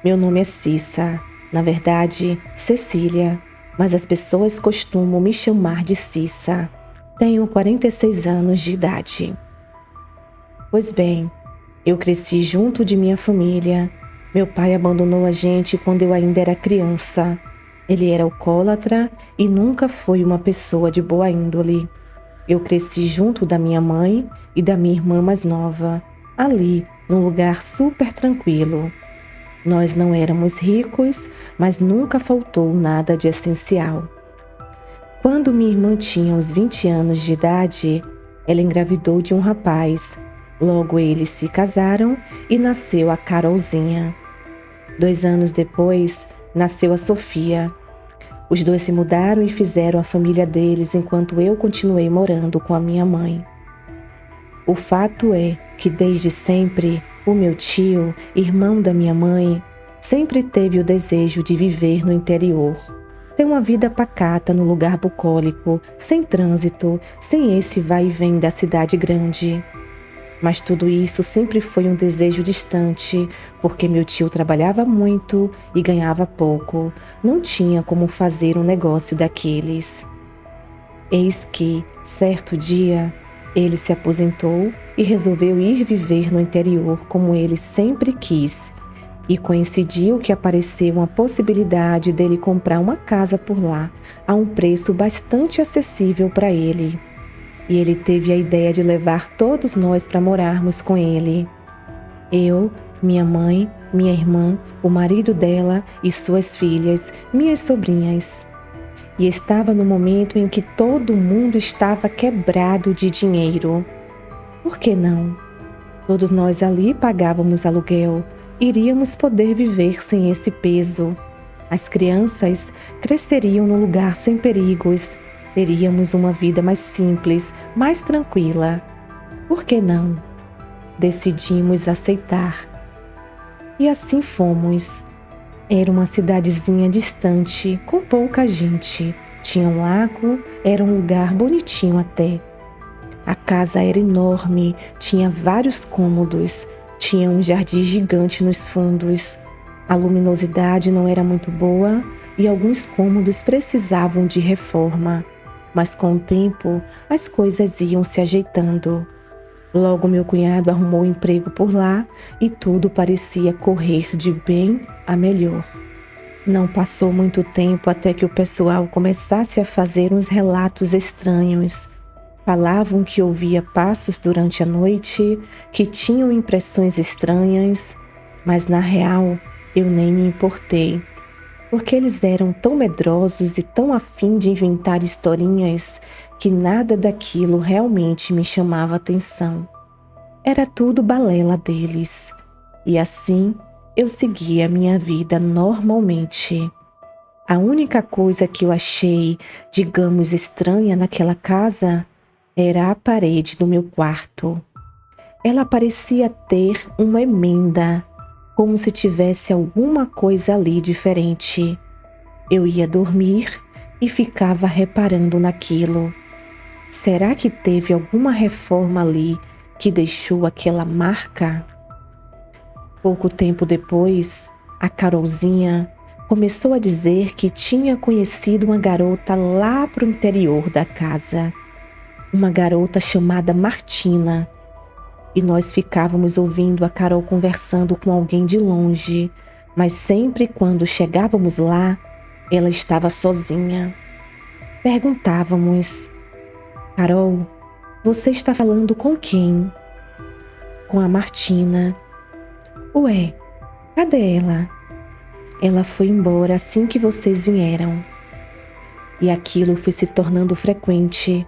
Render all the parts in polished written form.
Meu nome é Cissa, na verdade, Cecília, mas as pessoas costumam me chamar de Cissa. Tenho 46 anos de idade. Pois bem, eu cresci junto de minha família. Meu pai abandonou a gente quando eu ainda era criança. Ele era alcoólatra e nunca foi uma pessoa de boa índole. Eu cresci junto da minha mãe e da minha irmã mais nova, ali, num lugar super tranquilo. Nós não éramos ricos, mas nunca faltou nada de essencial. Quando minha irmã tinha uns 20 anos de idade, ela engravidou de um rapaz. Logo eles se casaram e nasceu a Carolzinha. 2 anos depois, nasceu a Sofia. Os dois se mudaram e fizeram a família deles enquanto eu continuei morando com a minha mãe. O fato é que desde sempre, o meu tio, irmão da minha mãe, sempre teve o desejo de viver no interior. Ter uma vida pacata no lugar bucólico, sem trânsito, sem esse vai e vem da cidade grande. Mas tudo isso sempre foi um desejo distante, porque meu tio trabalhava muito e ganhava pouco. Não tinha como fazer um negócio daqueles. Eis que, certo dia, ele se aposentou e resolveu ir viver no interior como ele sempre quis. E coincidiu que apareceu uma possibilidade dele comprar uma casa por lá, a um preço bastante acessível para ele. E ele teve a ideia de levar todos nós para morarmos com ele. Eu, minha mãe, minha irmã, o marido dela e suas filhas, minhas sobrinhas. E estava no momento em que todo mundo estava quebrado de dinheiro. Por que não? Todos nós ali pagávamos aluguel, iríamos poder viver sem esse peso. As crianças cresceriam num lugar sem perigos, teríamos uma vida mais simples, mais tranquila. Por que não? Decidimos aceitar. E assim fomos. Era uma cidadezinha distante, com pouca gente. Tinha um lago, era um lugar bonitinho até. A casa era enorme, tinha vários cômodos, tinha um jardim gigante nos fundos. A luminosidade não era muito boa e alguns cômodos precisavam de reforma. Mas com o tempo, as coisas iam se ajeitando. Logo meu cunhado arrumou um emprego por lá e tudo parecia correr de bem a melhor. Não passou muito tempo até que o pessoal começasse a fazer uns relatos estranhos. Falavam que ouvia passos durante a noite, que tinham impressões estranhas, mas na real eu nem me importei, porque eles eram tão medrosos e tão afim de inventar historinhas que nada daquilo realmente me chamava atenção. Era tudo balela deles, e assim eu seguia minha vida normalmente. A única coisa que eu achei, digamos, estranha naquela casa era a parede do meu quarto. Ela parecia ter uma emenda, como se tivesse alguma coisa ali diferente. Eu ia dormir e ficava reparando naquilo. Será que teve alguma reforma ali que deixou aquela marca? Pouco tempo depois, a Carolzinha começou a dizer que tinha conhecido uma garota lá pro interior da casa. Uma garota chamada Martina. E nós ficávamos ouvindo a Carol conversando com alguém de longe, mas sempre quando chegávamos lá, ela estava sozinha. Perguntávamos: Carol, você está falando com quem? Com a Martina. Ué, cadê ela? Ela foi embora assim que vocês vieram. E aquilo foi se tornando frequente.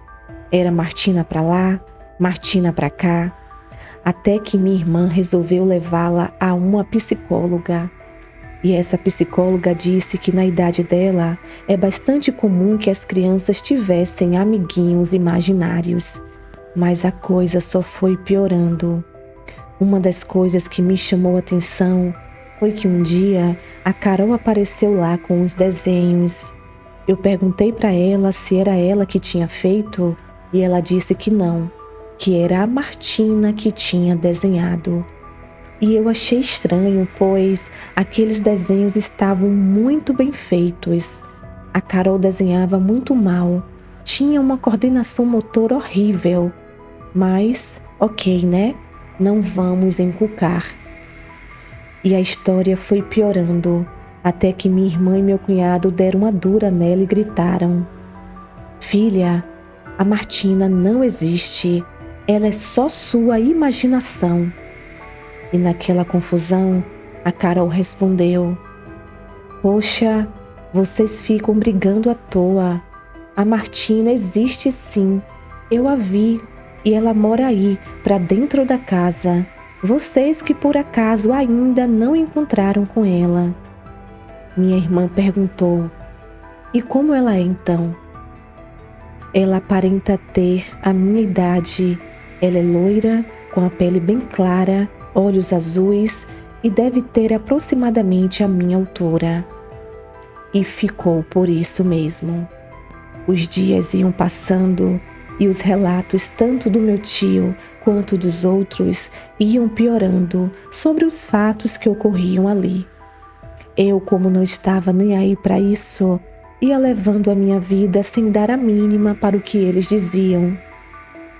Era Martina para lá, Martina para cá, até que minha irmã resolveu levá-la a uma psicóloga. E essa psicóloga disse que na idade dela é bastante comum que as crianças tivessem amiguinhos imaginários. Mas a coisa só foi piorando. Uma das coisas que me chamou a atenção foi que um dia a Carol apareceu lá com uns desenhos. Eu perguntei para ela se era ela que tinha feito e ela disse que não, que era a Martina que tinha desenhado. E eu achei estranho, pois aqueles desenhos estavam muito bem feitos. A Carol desenhava muito mal, tinha uma coordenação motora horrível. Mas, ok, né? Não vamos encucar. E a história foi piorando, até que minha irmã e meu cunhado deram uma dura nela e gritaram: "Filha, a Martina não existe, ela é só sua imaginação." E naquela confusão, a Carol respondeu: "Poxa, vocês ficam brigando à toa. A Martina existe sim, eu a vi e ela mora aí, para dentro da casa. Vocês que por acaso ainda não encontraram com ela." Minha irmã perguntou: "E como ela é então?" "Ela aparenta ter a minha idade. Ela é loira, com a pele bem clara, olhos azuis e deve ter aproximadamente a minha altura." E ficou por isso mesmo. Os dias iam passando e os relatos tanto do meu tio quanto dos outros iam piorando sobre os fatos que ocorriam ali. Eu, como não estava nem aí para isso, ia levando a minha vida sem dar a mínima para o que eles diziam.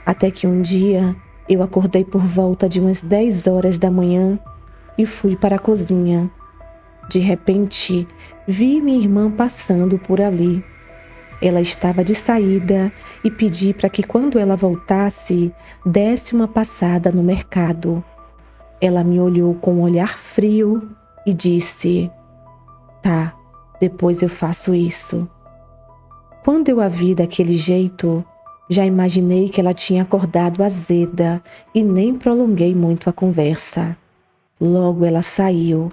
Até que um dia eu acordei por volta de umas 10 horas da manhã e fui para a cozinha. De repente, vi minha irmã passando por ali. Ela estava de saída e pedi para que quando ela voltasse, desse uma passada no mercado. Ela me olhou com um olhar frio e disse: "Tá, depois eu faço isso." Quando eu a vi daquele jeito, já imaginei que ela tinha acordado azeda e nem prolonguei muito a conversa. Logo ela saiu.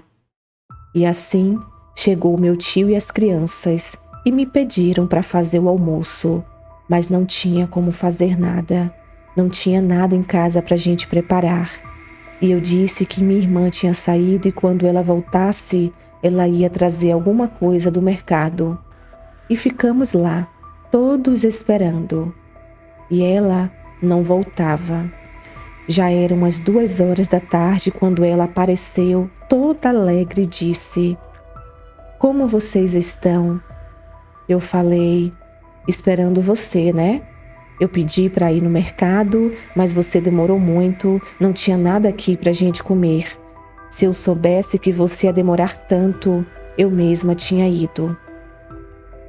E assim chegou meu tio e as crianças e me pediram para fazer o almoço, mas não tinha como fazer nada. Não tinha nada em casa para a gente preparar. E eu disse que minha irmã tinha saído e quando ela voltasse, ela ia trazer alguma coisa do mercado. E ficamos lá, todos esperando. E ela não voltava. Já eram umas 2 horas da tarde quando ela apareceu, toda alegre, e disse: "Como vocês estão?" Eu falei: "Esperando você, né? Eu pedi para ir no mercado, mas você demorou muito, não tinha nada aqui para a gente comer. Se eu soubesse que você ia demorar tanto, eu mesma tinha ido."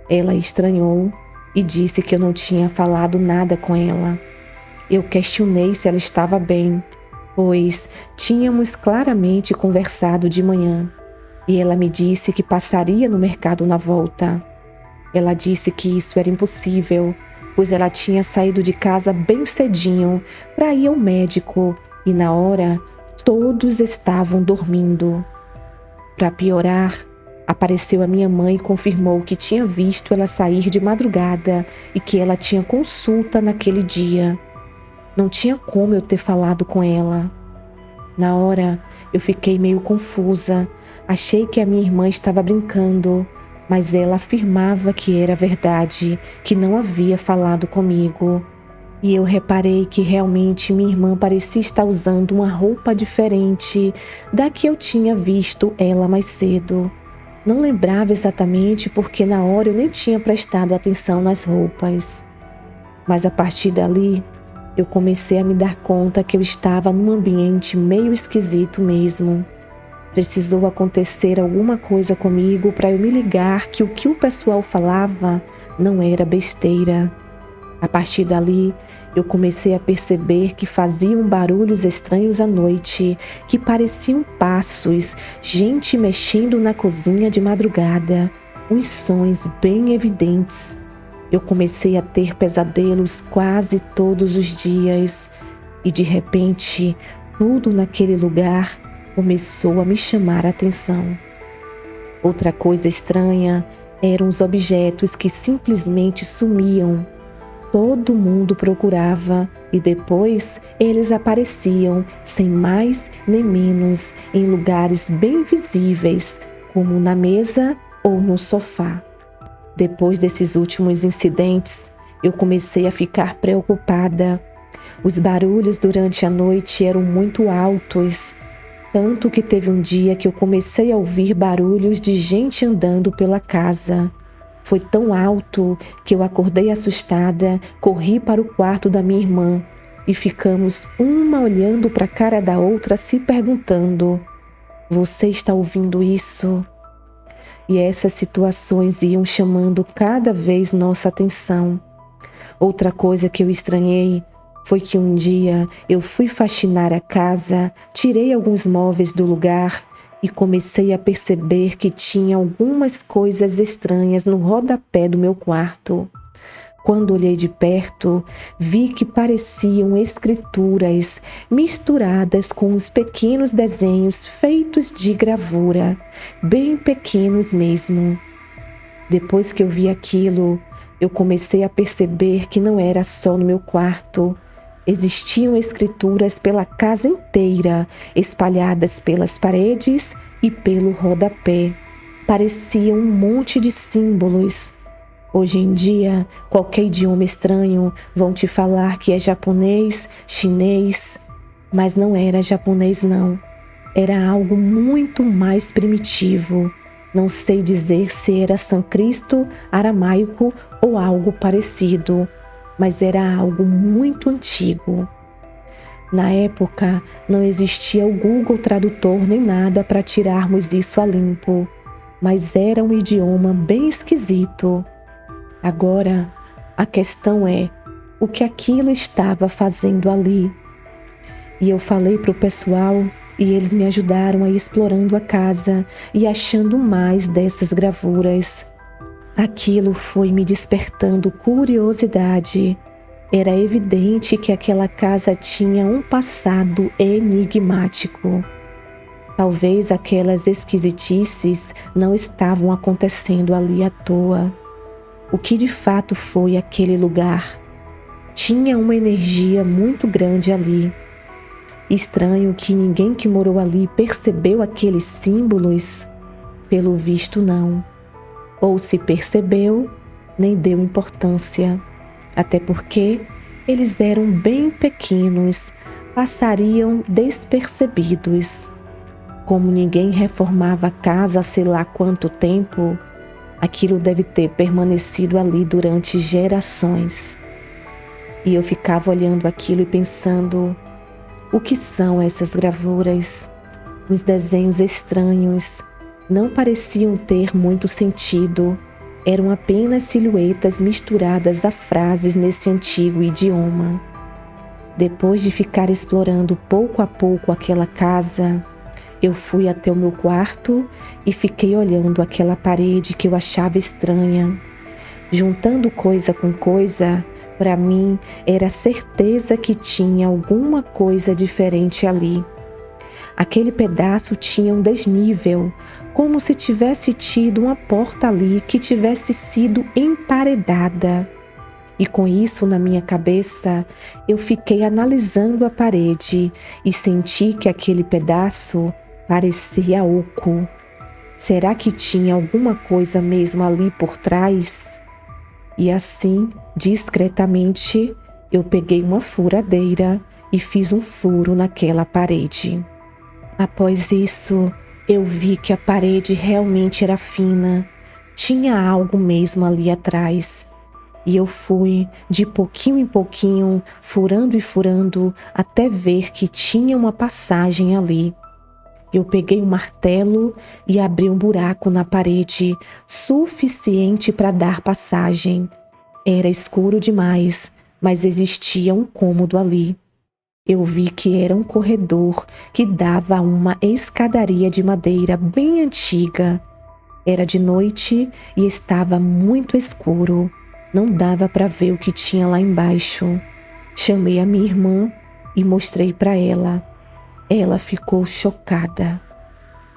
Ela estranhou e disse que eu não tinha falado nada com ela. Eu questionei se ela estava bem, pois tínhamos claramente conversado de manhã, e ela me disse que passaria no mercado na volta. Ela disse que isso era impossível, pois ela tinha saído de casa bem cedinho para ir ao médico e na hora todos estavam dormindo. Para piorar, apareceu a minha mãe e confirmou que tinha visto ela sair de madrugada e que ela tinha consulta naquele dia. Não tinha como eu ter falado com ela. Na hora, eu fiquei meio confusa. Achei que a minha irmã estava brincando, mas ela afirmava que era verdade, que não havia falado comigo. E eu reparei que realmente minha irmã parecia estar usando uma roupa diferente da que eu tinha visto ela mais cedo. Não lembrava exatamente porque na hora eu nem tinha prestado atenção nas roupas. Mas a partir dali, eu comecei a me dar conta que eu estava num ambiente meio esquisito mesmo. Precisou acontecer alguma coisa comigo para eu me ligar que o pessoal falava não era besteira. A partir dali, eu comecei a perceber que faziam barulhos estranhos à noite, que pareciam passos, gente mexendo na cozinha de madrugada, uns sons bem evidentes. Eu comecei a ter pesadelos quase todos os dias e, de repente, tudo naquele lugar começou a me chamar a atenção. Outra coisa estranha eram os objetos que simplesmente sumiam. Todo mundo procurava e depois eles apareciam, sem mais nem menos, em lugares bem visíveis, como na mesa ou no sofá. Depois desses últimos incidentes, eu comecei a ficar preocupada. Os barulhos durante a noite eram muito altos. Tanto que teve um dia que eu comecei a ouvir barulhos de gente andando pela casa. Foi tão alto que eu acordei assustada, corri para o quarto da minha irmã e ficamos uma olhando para a cara da outra, se perguntando: "Você está ouvindo isso?" E essas situações iam chamando cada vez nossa atenção. Outra coisa que eu estranhei foi que um dia eu fui faxinar a casa, tirei alguns móveis do lugar e comecei a perceber que tinha algumas coisas estranhas no rodapé do meu quarto. Quando olhei de perto, vi que pareciam escrituras misturadas com uns pequenos desenhos feitos de gravura, bem pequenos mesmo. Depois que eu vi aquilo, eu comecei a perceber que não era só no meu quarto. Existiam escrituras pela casa inteira, espalhadas pelas paredes e pelo rodapé. Pareciam um monte de símbolos. Hoje em dia, qualquer idioma estranho vão te falar que é japonês, chinês, mas não era japonês não. Era algo muito mais primitivo. Não sei dizer se era sânscrito, aramaico ou algo parecido, mas era algo muito antigo. Na época, não existia o Google Tradutor nem nada para tirarmos isso a limpo, mas era um idioma bem esquisito. Agora, a questão é o que aquilo estava fazendo ali. E eu falei para o pessoal e eles me ajudaram a ir explorando a casa e achando mais dessas gravuras. Aquilo foi me despertando curiosidade. Era evidente que aquela casa tinha um passado enigmático. Talvez aquelas esquisitices não estavam acontecendo ali à toa. O que de fato foi aquele lugar? Tinha uma energia muito grande ali. Estranho que ninguém que morou ali percebeu aqueles símbolos. Pelo visto, não. Ou se percebeu, nem deu importância. Até porque eles eram bem pequenos, passariam despercebidos. Como ninguém reformava a casa há sei lá quanto tempo, aquilo deve ter permanecido ali durante gerações. E eu ficava olhando aquilo e pensando: o que são essas gravuras? Uns desenhos estranhos, não pareciam ter muito sentido, eram apenas silhuetas misturadas a frases nesse antigo idioma. Depois de ficar explorando pouco a pouco aquela casa, eu fui até o meu quarto e fiquei olhando aquela parede que eu achava estranha. Juntando coisa com coisa, para mim era certeza que tinha alguma coisa diferente ali. Aquele pedaço tinha um desnível, como se tivesse tido uma porta ali que tivesse sido emparedada. E com isso na minha cabeça, eu fiquei analisando a parede e senti que aquele pedaço parecia oco. Será que tinha alguma coisa mesmo ali por trás? E assim, discretamente, eu peguei uma furadeira e fiz um furo naquela parede. Após isso, eu vi que a parede realmente era fina. Tinha algo mesmo ali atrás. E eu fui, de pouquinho em pouquinho, furando e furando, até ver que tinha uma passagem ali. Eu peguei um martelo e abri um buraco na parede, suficiente para dar passagem. Era escuro demais, mas existia um cômodo ali. Eu vi que era um corredor que dava a uma escadaria de madeira bem antiga. Era de noite e estava muito escuro. Não dava para ver o que tinha lá embaixo. Chamei a minha irmã e mostrei para ela. Ela ficou chocada.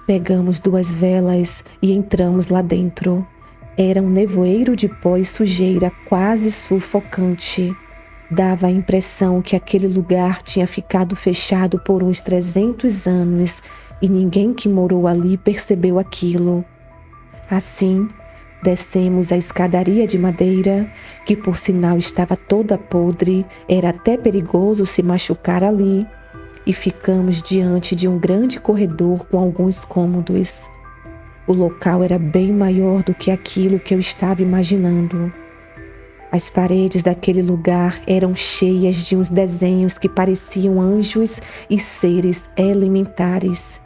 Pegamos 2 velas e entramos lá dentro. Era um nevoeiro de pó e sujeira quase sufocante. Dava a impressão que aquele lugar tinha ficado fechado por uns 300 anos e ninguém que morou ali percebeu aquilo. Assim, descemos a escadaria de madeira, que por sinal estava toda podre, era até perigoso se machucar ali. e ficamos diante de um grande corredor com alguns cômodos. O local era bem maior do que aquilo que eu estava imaginando. As paredes daquele lugar eram cheias de uns desenhos que pareciam anjos e seres elementares.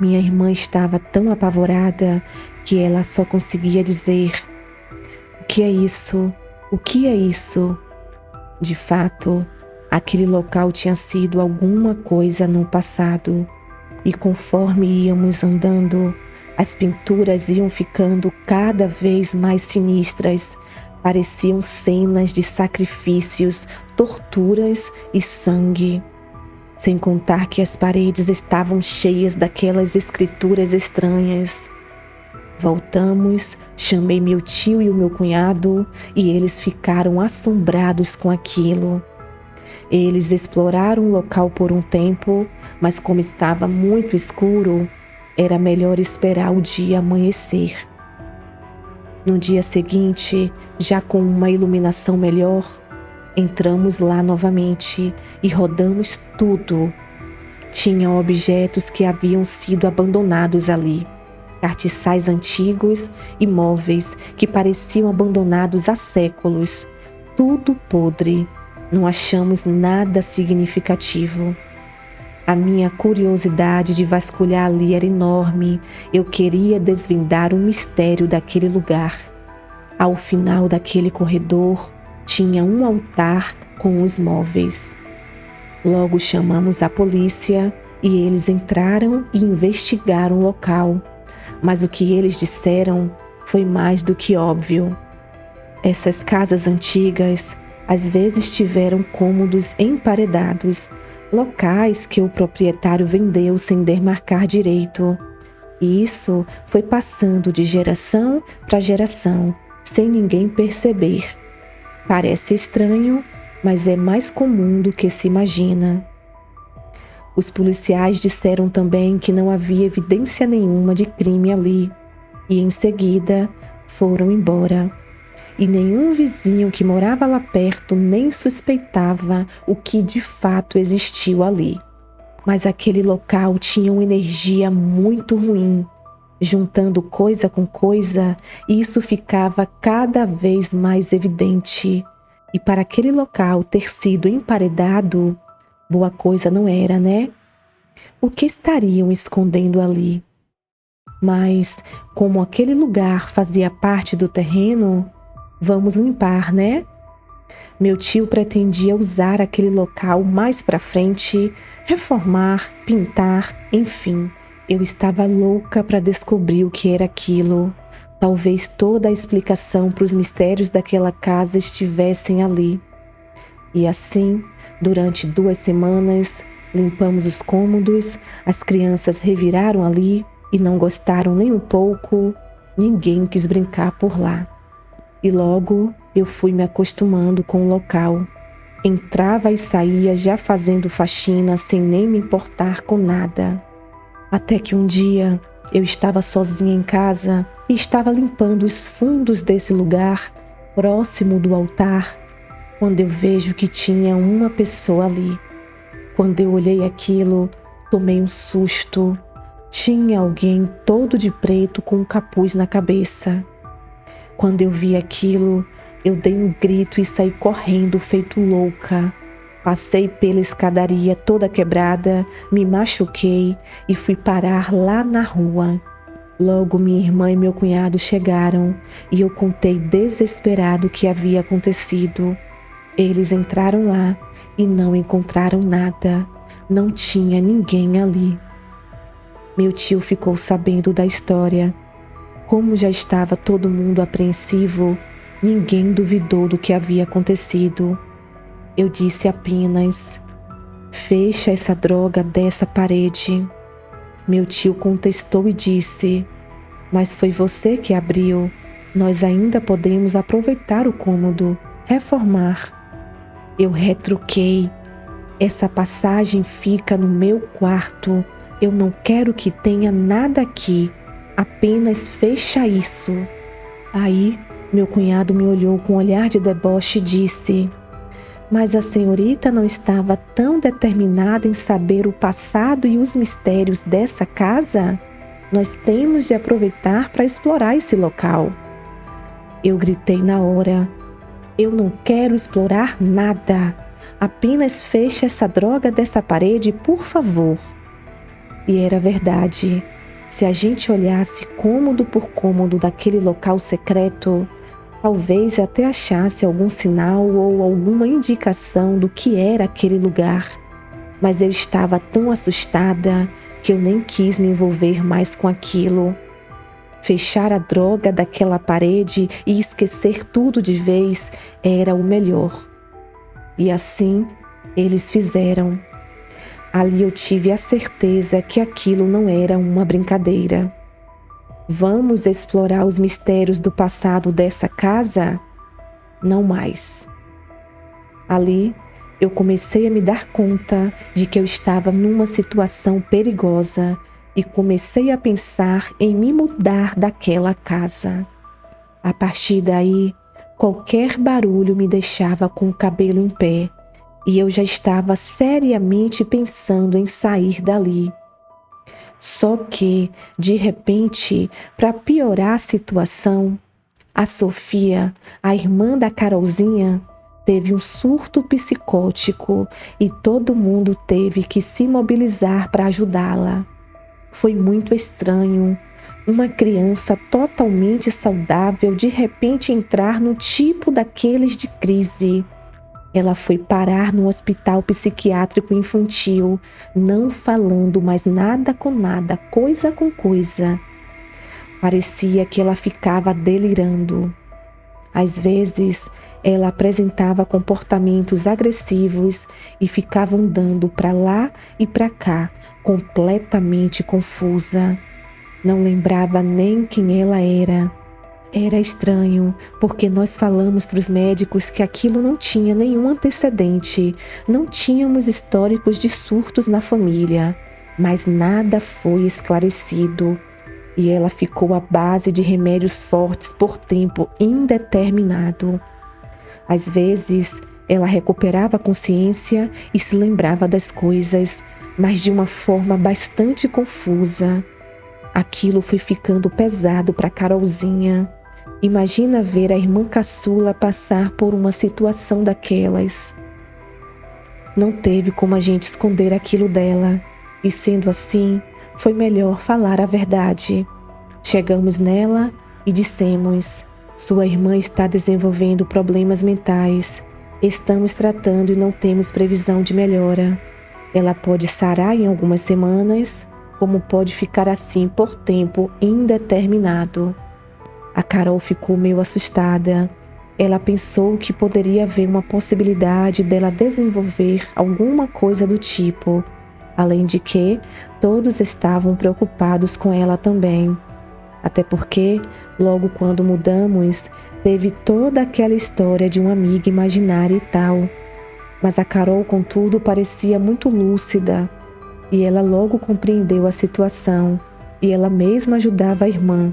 Minha irmã estava tão apavorada que ela só conseguia dizer: "O que é isso? O que é isso?" De fato, aquele local tinha sido alguma coisa no passado, e conforme íamos andando, as pinturas iam ficando cada vez mais sinistras. Pareciam cenas de sacrifícios, torturas e sangue. Sem contar que as paredes estavam cheias daquelas escrituras estranhas. Voltamos, chamei meu tio e o meu cunhado e eles ficaram assombrados com aquilo. Eles exploraram o local por um tempo, mas como estava muito escuro, era melhor esperar o dia amanhecer. No dia seguinte, já com uma iluminação melhor, entramos lá novamente e rodamos tudo. Tinha objetos que haviam sido abandonados ali, castiçais antigos e móveis que pareciam abandonados há séculos, tudo podre. Não achamos nada significativo. A minha curiosidade de vasculhar ali era enorme. Eu queria desvendar o mistério daquele lugar. Ao final daquele corredor, tinha um altar com os móveis. Logo chamamos a polícia e eles entraram e investigaram o local. Mas o que eles disseram foi mais do que óbvio. Essas casas antigas às vezes tiveram cômodos emparedados, locais que o proprietário vendeu sem demarcar direito. E isso foi passando de geração para geração, sem ninguém perceber. Parece estranho, mas é mais comum do que se imagina. Os policiais disseram também que não havia evidência nenhuma de crime ali, e em seguida foram embora. E nenhum vizinho que morava lá perto nem suspeitava o que de fato existiu ali. Mas aquele local tinha uma energia muito ruim. Juntando coisa com coisa, isso ficava cada vez mais evidente. E para aquele local ter sido emparedado, boa coisa não era, né? O que estariam escondendo ali? Mas, como aquele lugar fazia parte do terreno, vamos limpar, né? Meu tio pretendia usar aquele local mais para frente, reformar, pintar, enfim. Eu estava louca para descobrir o que era aquilo. Talvez toda a explicação para os mistérios daquela casa estivessem ali. E assim, durante 2 semanas, limpamos os cômodos, as crianças reviraram ali e não gostaram nem um pouco. Ninguém quis brincar por lá. E logo eu fui me acostumando com o local. Entrava e saía já fazendo faxina sem nem me importar com nada. Até que um dia eu estava sozinha em casa e estava limpando os fundos desse lugar, próximo do altar, quando eu vejo que tinha uma pessoa ali. Quando eu olhei aquilo, tomei um susto. Tinha alguém todo de preto com um capuz na cabeça. Quando eu vi aquilo, eu dei um grito e saí correndo feito louca. Passei pela escadaria toda quebrada, me machuquei e fui parar lá na rua. Logo minha irmã e meu cunhado chegaram e eu contei desesperado o que havia acontecido. Eles entraram lá e não encontraram nada. Não tinha ninguém ali. Meu tio ficou sabendo da história. Como já estava todo mundo apreensivo, ninguém duvidou do que havia acontecido. Eu disse apenas: "Fecha essa droga dessa parede." Meu tio contestou e disse: "Mas foi você que abriu. Nós ainda podemos aproveitar o cômodo, reformar." Eu retruquei: "Essa passagem fica no meu quarto. Eu não quero que tenha nada aqui. Apenas fecha isso." Aí, meu cunhado me olhou com um olhar de deboche e disse: Mas a senhorita não estava tão determinada em saber o passado e os mistérios dessa casa? Nós temos de aproveitar para explorar esse local. Eu gritei na hora. Eu não quero explorar nada. Apenas feche essa droga dessa parede, por favor. E era verdade. Se a gente olhasse cômodo por cômodo daquele local secreto, talvez até achasse algum sinal ou alguma indicação do que era aquele lugar. Mas eu estava tão assustada que eu nem quis me envolver mais com aquilo. Fechar a droga daquela parede e esquecer tudo de vez era o melhor. E assim eles fizeram. Ali eu tive a certeza que aquilo não era uma brincadeira. Vamos explorar os mistérios do passado dessa casa? Não mais. Ali, eu comecei a me dar conta de que eu estava numa situação perigosa e comecei a pensar em me mudar daquela casa. A partir daí, qualquer barulho me deixava com o cabelo em pé e eu já estava seriamente pensando em sair dali. Só que, de repente, para piorar a situação, a Sofia, a irmã da Carolzinha, teve um surto psicótico e todo mundo teve que se mobilizar para ajudá-la. Foi muito estranho. Uma criança totalmente saudável de repente entrar no tipo daqueles de crise. Ela foi parar no hospital psiquiátrico infantil, não falando mais nada com nada, coisa com coisa. Parecia que ela ficava delirando. Às vezes, ela apresentava comportamentos agressivos e ficava andando para lá e para cá, completamente confusa. Não lembrava nem quem ela era. Era estranho, porque nós falamos para os médicos que aquilo não tinha nenhum antecedente, não tínhamos históricos de surtos na família, mas nada foi esclarecido. E ela ficou à base de remédios fortes por tempo indeterminado. Às vezes, ela recuperava a consciência e se lembrava das coisas, mas de uma forma bastante confusa. Aquilo foi ficando pesado para Carolzinha. Imagina ver a irmã caçula passar por uma situação daquelas. Não teve como a gente esconder aquilo dela, e sendo assim, foi melhor falar a verdade. Chegamos nela e dissemos: sua irmã está desenvolvendo problemas mentais. Estamos tratando e não temos previsão de melhora. Ela pode sarar em algumas semanas, como pode ficar assim por tempo indeterminado. A Carol ficou meio assustada. Ela pensou que poderia haver uma possibilidade dela desenvolver alguma coisa do tipo. Além de que, todos estavam preocupados com ela também. Até porque, logo quando mudamos, teve toda aquela história de uma amiga imaginária e tal. Mas a Carol, contudo, parecia muito lúcida. E ela logo compreendeu a situação. E ela mesma ajudava a irmã.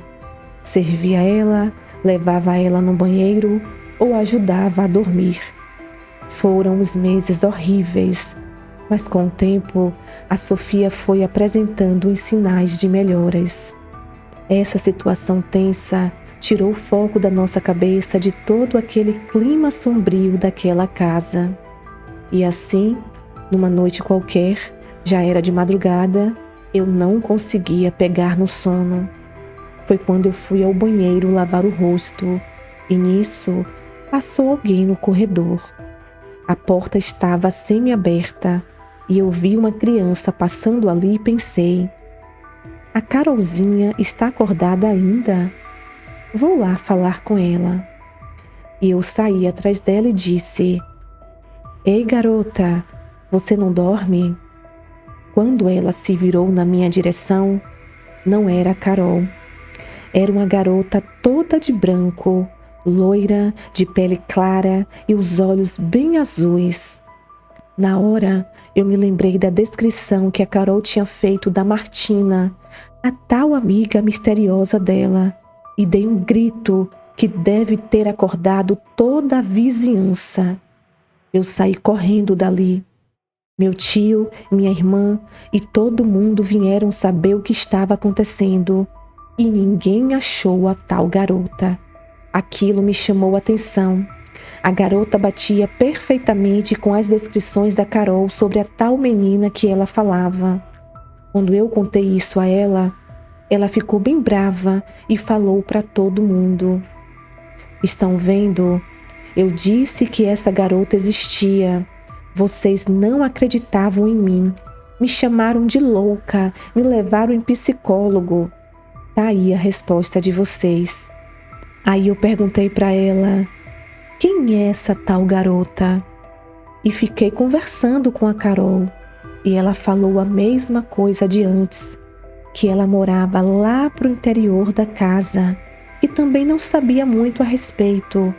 Servia ela, levava ela no banheiro ou ajudava a dormir. Foram os meses horríveis, mas com o tempo, a Sofia foi apresentando os sinais de melhoras. Essa situação tensa tirou o foco da nossa cabeça de todo aquele clima sombrio daquela casa. E assim, numa noite qualquer, já era de madrugada, eu não conseguia pegar no sono. Foi quando eu fui ao banheiro lavar o rosto e nisso passou alguém no corredor. A porta estava semi-aberta e eu vi uma criança passando ali e pensei: a Carolzinha está acordada ainda? Vou lá falar com ela. E eu saí atrás dela e disse: ei, garota, você não dorme? Quando ela se virou na minha direção, não era a Carol. Era uma garota toda de branco, loira, de pele clara e os olhos bem azuis. Na hora, eu me lembrei da descrição que a Carol tinha feito da Martina, a tal amiga misteriosa dela, e dei um grito que deve ter acordado toda a vizinhança. Eu saí correndo dali. Meu tio, minha irmã e todo mundo vieram saber o que estava acontecendo e ninguém achou a tal garota. Aquilo me chamou a atenção. A garota batia perfeitamente com as descrições da Carol sobre a tal menina que ela falava. Quando eu contei isso a ela ficou bem brava e falou para todo mundo. Estão vendo? Eu disse que essa garota existia. Vocês não acreditavam em mim. Me chamaram de louca, me levaram em psicólogo. Tá aí a resposta de vocês. Aí eu perguntei para ela, quem é essa tal garota? E fiquei conversando com a Carol. E ela falou a mesma coisa de antes, que ela morava lá pro interior da casa e também não sabia muito a respeito,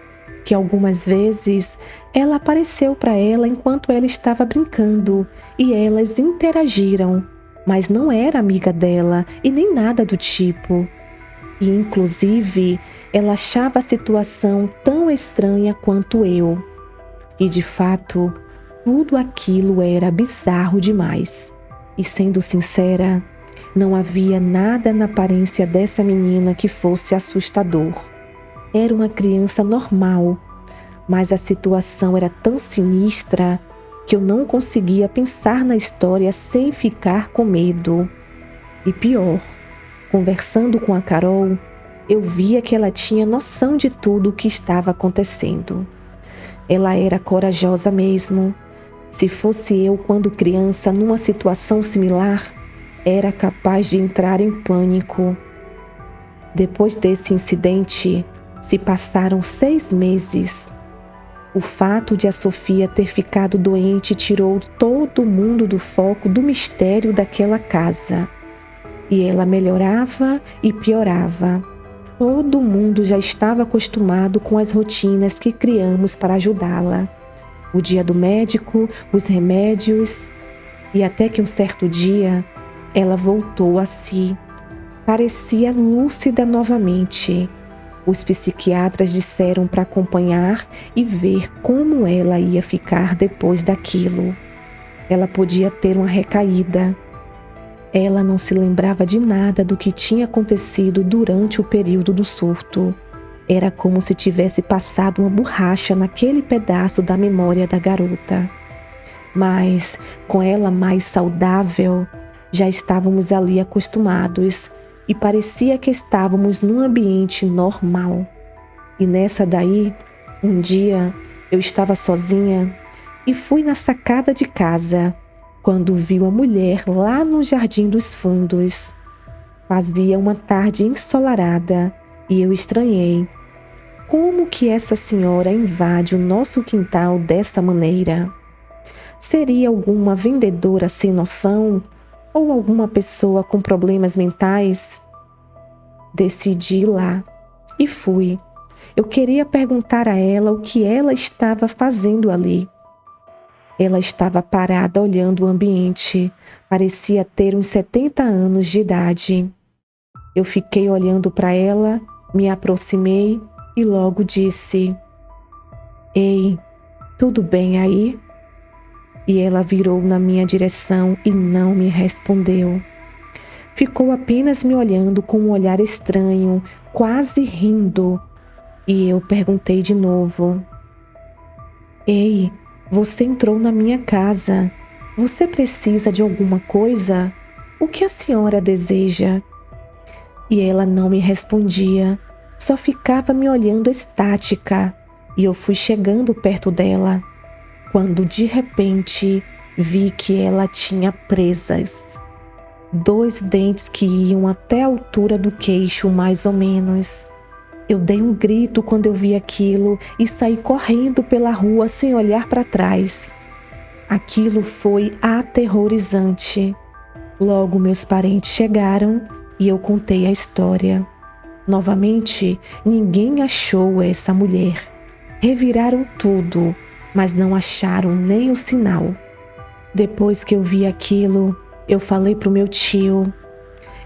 que algumas vezes ela apareceu para ela enquanto ela estava brincando e elas interagiram, mas não era amiga dela e nem nada do tipo. E inclusive ela achava a situação tão estranha quanto eu. E de fato, tudo aquilo era bizarro demais. E sendo sincera, não havia nada na aparência dessa menina que fosse assustador. Era uma criança normal, mas a situação era tão sinistra que eu não conseguia pensar na história sem ficar com medo. E pior, conversando com a Carol, eu via que ela tinha noção de tudo o que estava acontecendo. Ela era corajosa mesmo. Se fosse eu quando criança numa situação similar, era capaz de entrar em pânico. Depois desse incidente, se passaram 6 meses. O fato de a Sofia ter ficado doente tirou todo mundo do foco do mistério daquela casa. E ela melhorava e piorava. Todo mundo já estava acostumado com as rotinas que criamos para ajudá-la. O dia do médico, os remédios, e até que um certo dia, ela voltou a si. Parecia lúcida novamente. Os psiquiatras disseram para acompanhar e ver como ela ia ficar depois daquilo. Ela podia ter uma recaída. Ela não se lembrava de nada do que tinha acontecido durante o período do surto. Era como se tivesse passado uma borracha naquele pedaço da memória da garota. Mas, com ela mais saudável, já estávamos ali acostumados e parecia que estávamos num ambiente normal. E nessa daí, um dia, eu estava sozinha e fui na sacada de casa, quando vi uma mulher lá no Jardim dos Fundos. Fazia uma tarde ensolarada e eu estranhei. Como que essa senhora invade o nosso quintal dessa maneira? Seria alguma vendedora sem noção? Ou alguma pessoa com problemas mentais? Decidi ir lá e fui. Eu queria perguntar a ela o que ela estava fazendo ali. Ela estava parada olhando o ambiente. Parecia ter uns 70 anos de idade. Eu fiquei olhando para ela, me aproximei e logo disse: "Ei, tudo bem aí?" E ela virou na minha direção e não me respondeu. Ficou apenas me olhando com um olhar estranho, quase rindo. E eu perguntei de novo: "Ei, você entrou na minha casa. Você precisa de alguma coisa? O que a senhora deseja?" E ela não me respondia, só ficava me olhando estática. E eu fui chegando perto dela, quando de repente vi que ela tinha presas 2 dentes que iam até a altura do queixo, mais ou menos. Eu dei um grito quando eu vi aquilo e saí correndo pela rua sem olhar para trás. Aquilo foi aterrorizante. Logo meus parentes chegaram e eu contei a história. Novamente, ninguém achou essa mulher. Reviraram tudo, mas não acharam nem o sinal. Depois que eu vi aquilo, eu falei pro meu tio: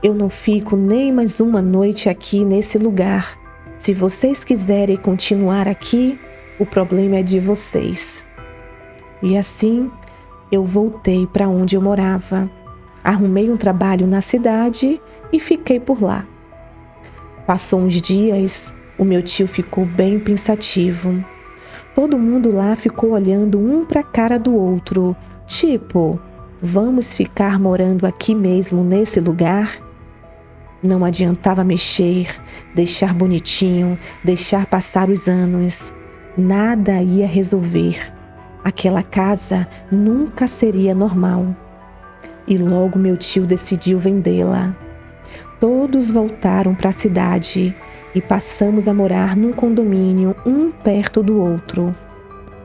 "Eu não fico nem mais uma noite aqui nesse lugar. Se vocês quiserem continuar aqui, o problema é de vocês." E assim, eu voltei para onde eu morava. Arrumei um trabalho na cidade e fiquei por lá. Passou uns dias, o meu tio ficou bem pensativo. Todo mundo lá ficou olhando um para a cara do outro, tipo, vamos ficar morando aqui mesmo nesse lugar? Não adiantava mexer, deixar bonitinho, deixar passar os anos. Nada ia resolver. Aquela casa nunca seria normal. E logo meu tio decidiu vendê-la. Todos voltaram para a cidade e passamos a morar num condomínio, um perto do outro.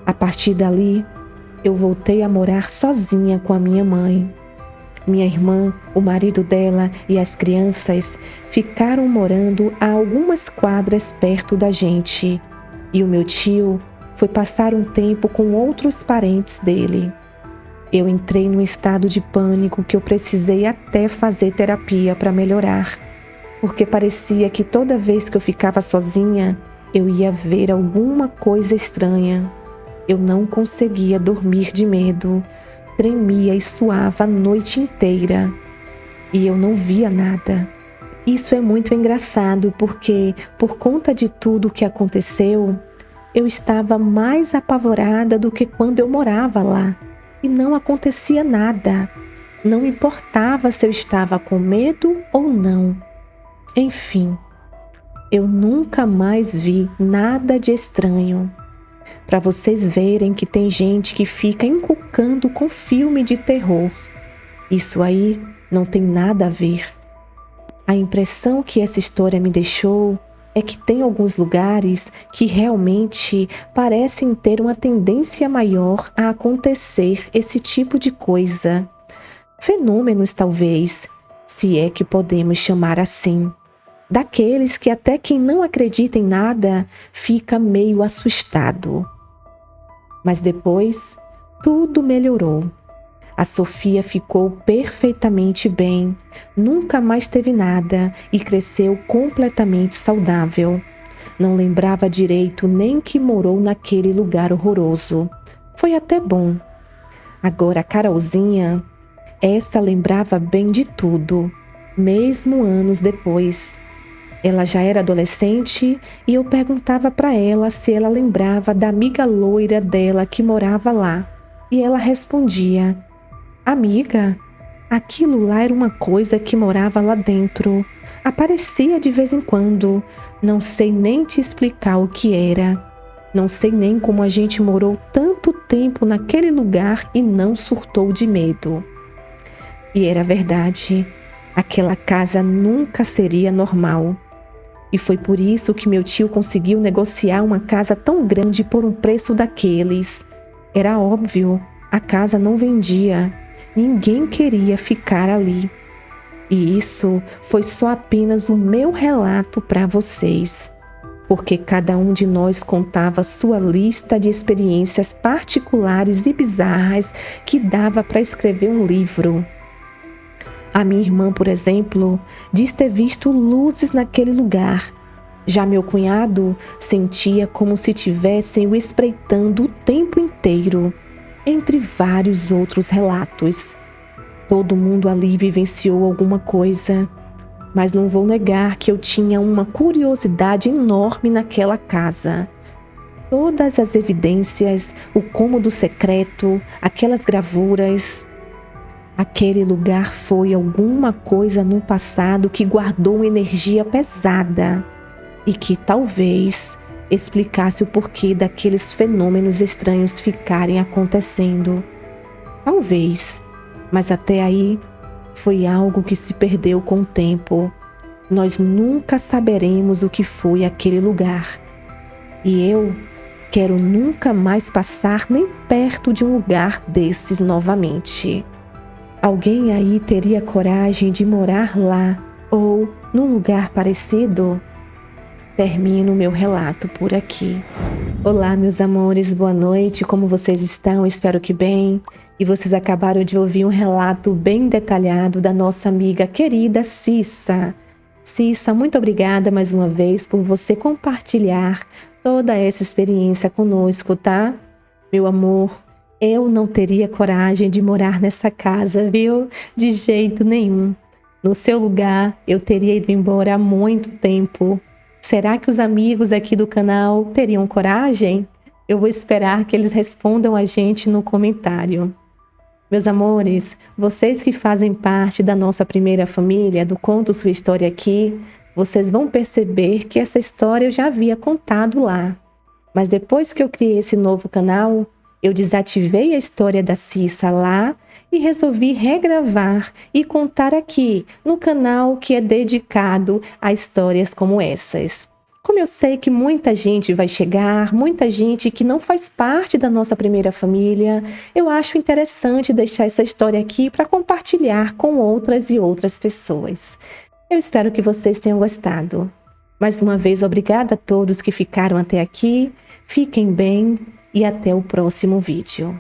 A partir dali, eu voltei a morar sozinha com a minha mãe. Minha irmã, o marido dela e as crianças ficaram morando a algumas quadras perto da gente. E o meu tio foi passar um tempo com outros parentes dele. Eu entrei num estado de pânico que eu precisei até fazer terapia para melhorar, porque parecia que toda vez que eu ficava sozinha, eu ia ver alguma coisa estranha. Eu não conseguia dormir de medo, tremia e suava a noite inteira. E eu não via nada. Isso é muito engraçado porque, por conta de tudo o que aconteceu, eu estava mais apavorada do que quando eu morava lá. E não acontecia nada. Não importava se eu estava com medo ou não. Enfim, eu nunca mais vi nada de estranho. Para vocês verem que tem gente que fica encucando com filme de terror. Isso aí não tem nada a ver. A impressão que essa história me deixou é que tem alguns lugares que realmente parecem ter uma tendência maior a acontecer esse tipo de coisa. Fenômenos, talvez, se é que podemos chamar assim. Daqueles que até quem não acredita em nada fica meio assustado. Mas depois, tudo melhorou. A Sofia ficou perfeitamente bem, nunca mais teve nada e cresceu completamente saudável. Não lembrava direito nem que morou naquele lugar horroroso. Foi até bom. Agora a Carolzinha, essa lembrava bem de tudo, mesmo anos depois. Ela já era adolescente e eu perguntava para ela se ela lembrava da amiga loira dela que morava lá. E ela respondia: amiga, aquilo lá era uma coisa que morava lá dentro. Aparecia de vez em quando. Não sei nem te explicar o que era. Não sei nem como a gente morou tanto tempo naquele lugar e não surtou de medo. E era verdade. Aquela casa nunca seria normal. E foi por isso que meu tio conseguiu negociar uma casa tão grande por um preço daqueles. Era óbvio, a casa não vendia. Ninguém queria ficar ali. E isso foi só apenas o meu relato para vocês, porque cada um de nós contava sua lista de experiências particulares e bizarras que dava para escrever um livro. A minha irmã, por exemplo, diz ter visto luzes naquele lugar. Já meu cunhado sentia como se tivessem o espreitando o tempo inteiro, entre vários outros relatos. Todo mundo ali vivenciou alguma coisa, mas não vou negar que eu tinha uma curiosidade enorme naquela casa. Todas as evidências, o cômodo secreto, aquelas gravuras. Aquele lugar foi alguma coisa no passado que guardou uma energia pesada e que talvez explicasse o porquê daqueles fenômenos estranhos ficarem acontecendo. Talvez, mas até aí foi algo que se perdeu com o tempo. Nós nunca saberemos o que foi aquele lugar. E eu quero nunca mais passar nem perto de um lugar desses novamente. Alguém aí teria coragem de morar lá ou num lugar parecido? Termino meu relato por aqui. Olá, meus amores, boa noite, como vocês estão? Espero que bem. E vocês acabaram de ouvir um relato bem detalhado da nossa amiga querida Cissa. Cissa, muito obrigada mais uma vez por você compartilhar toda essa experiência conosco, tá? Meu amor, Eu não teria coragem de morar nessa casa, viu? De jeito nenhum. No seu lugar, eu teria ido embora há muito tempo. Será que os amigos aqui do canal teriam coragem? Eu vou esperar que eles respondam a gente no comentário. Meus amores, vocês que fazem parte da nossa primeira família, do Conto Sua História aqui, vocês vão perceber que essa história eu já havia contado lá. Mas depois que eu criei esse novo canal, eu desativei a história da Cissa lá e resolvi regravar e contar aqui no canal que é dedicado a histórias como essas. Como eu sei que muita gente vai chegar, muita gente que não faz parte da nossa primeira família, eu acho interessante deixar essa história aqui para compartilhar com outras e outras pessoas. Eu espero que vocês tenham gostado. Mais uma vez, obrigada a todos que ficaram até aqui. Fiquem bem e até o próximo vídeo.